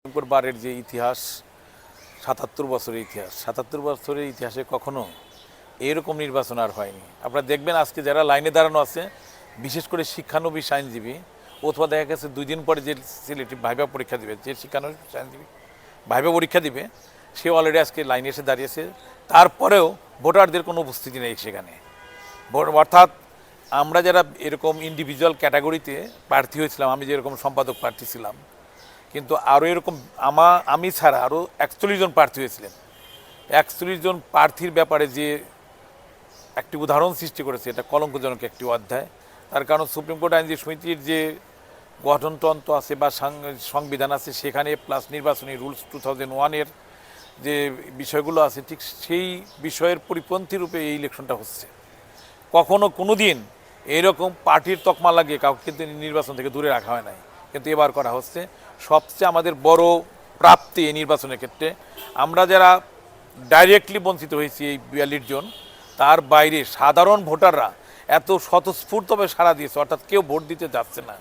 বারের যে ইতিহাস ৭৭ বছরের ইতিহাস ৭৭ বছরের ইতিহাসে কখনো এরকম নির্বাচন আর হয়নি। আপনারা দেখবেন আজকে যারা লাইনে দাঁড়ানো আছে, বিশেষ করে শিক্ষানবিশ আইনজীবী, অথবা দেখা গেছে 2 দিন পরে যে সিলেক্টিভ ভাইভা পরীক্ষা দিবে, যে শিক্ষানবিশ আইনজীবী ভাইভা পরীক্ষা দিবে, সে অলরেডি আজকে লাইনে এসে দাঁড়িয়েছে। তারপরেও ভোটারদের কোনো উপস্থিতি নেই সেখানে। অর্থাৎ আমরা যারা এরকম ইন্ডিভিজুয়াল ক্যাটাগরিতে প্রার্থী হয়েছিলাম, আমি যেরকম সম্পাদক প্রার্থী ছিলাম, কিন্তু আরও এরকম আমি ছাড়া আরও 41 জন প্রার্থী হয়েছিলেন। 41 জন প্রার্থীর ব্যাপারে যে একটি উদাহরণ সৃষ্টি করেছে, এটা কলঙ্কজনক একটি অধ্যায়। তার কারণ সুপ্রিম কোর্ট আইনজীবী সমিতির যে গঠনতন্ত্র আছে বা সংবিধান আছে, সেখানে প্লাস নির্বাচনী রুলস 2001-এর যে বিষয়গুলো আছে, ঠিক সেই বিষয়ের পরিপন্থী রূপে এই ইলেকশনটা হচ্ছে। কখনো কোনো দিন এইরকম পার্টির তকমা লাগিয়ে কাউকে কিন্তু নির্বাচন থেকে দূরে রাখা হয় নাই, কিন্তু এবার করা হচ্ছে। সবচেয়ে আমাদের বড় প্রাপ্তি এই নির্বাচনের ক্ষেত্রে, আমরা যারা ডাইরেক্টলি বঞ্চিত হয়েছি এই 42 জন, তার বাইরে সাধারণ ভোটাররা এত স্বতঃস্ফূর্তভাবে সাড়া দিয়েছে, অর্থাৎ কেউ ভোট দিতে যাচ্ছে না।